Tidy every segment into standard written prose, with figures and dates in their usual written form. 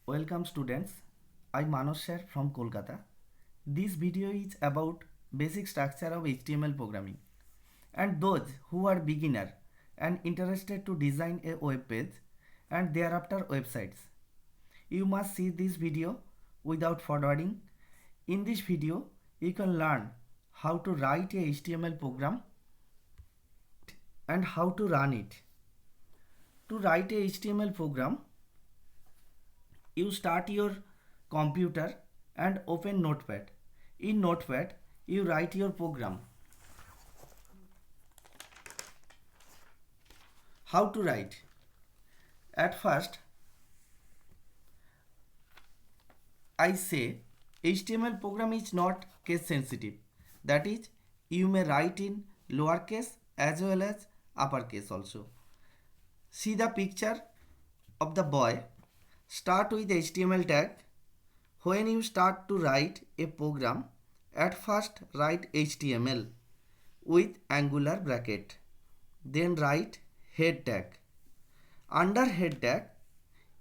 Welcome students, I'm Manos sir from Kolkata. This video is about basic structure of HTML programming and those who are beginner and interested to design a web page and thereafter websites. You must see this video without forwarding. In this video, you can learn how to write a HTML program and how to run it. To write a HTML program, you start your computer and open Notepad. In Notepad, you write your program. How to write? At first, I say HTML program is not case sensitive. That is, you may write in lowercase as well as uppercase also. See the picture of the boy. Start with HTML tag. When you start to write a program, at first write HTML with angular bracket. Then write head tag. Under head tag,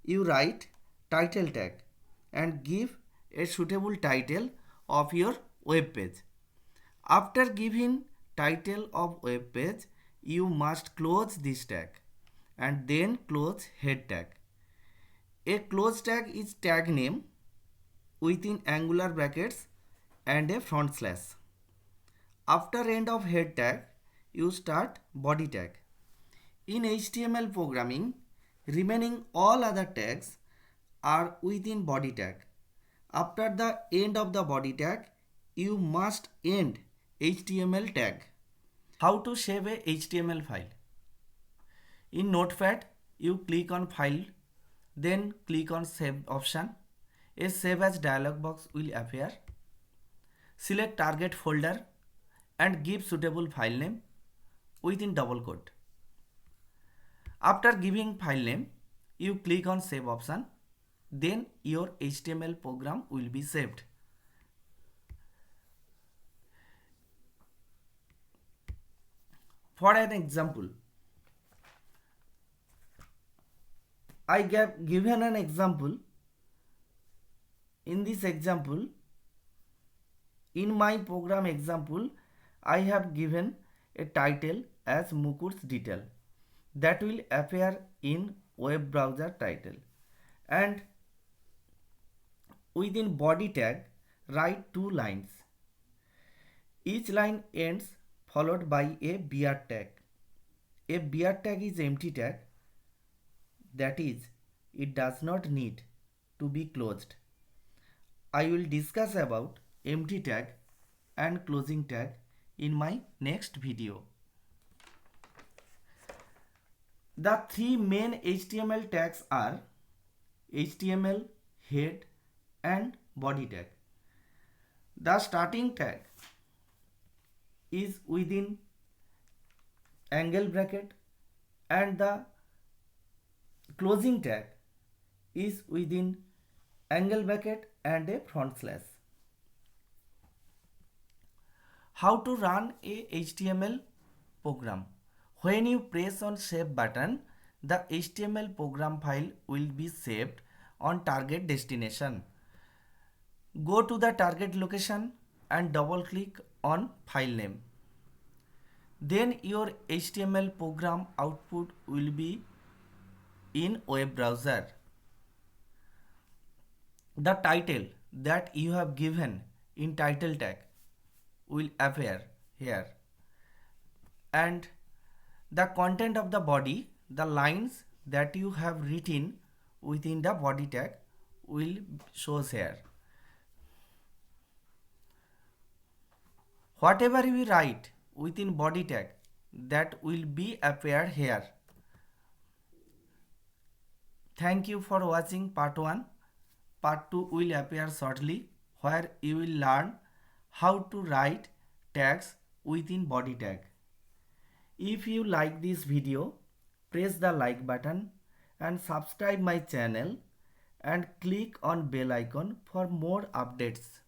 you write title tag and give a suitable title of your web page. After giving title of web page, you must close this tag and then close head tag. A close tag is tag name within angular brackets and a front slash. After end of head tag, you start body tag. In HTML programming, remaining all other tags are within body tag. After the end of the body tag, you must end HTML tag. How to save a HTML file? In Notepad, you click on File, then click on Save option. A Save As dialog box will appear. Select target folder and give suitable file name within double quote. After giving file name, you click on Save option. Then your HTML program will be saved. For an example, I have given an example. In this example, in my program example, I have given a title as Mukur's detail that will appear in web browser title, and within body tag write two lines. Each line ends followed by a beer tag. A beer tag is empty tag, that is, it does not need to be closed. I will discuss about empty tag and closing tag in my next video. The three main HTML tags are HTML, head and body tag. The starting tag is within angle bracket and the closing tag is within angle bracket and a front slash. How to run a HTML program? When you press on Save button, the HTML program file will be saved on target destination. Go to the target location and double click on file name. Then your HTML program output will be in web browser. The title that you have given in title tag will appear here, and the content of the body, the lines that you have written within the body tag will shows here. Whatever we write within body tag, that will be appeared here. Thank you for watching part 1. Part 2 will appear shortly, where you will learn how to write tags within body tag. If you like this video, press the like button and subscribe my channel and click on bell icon for more updates.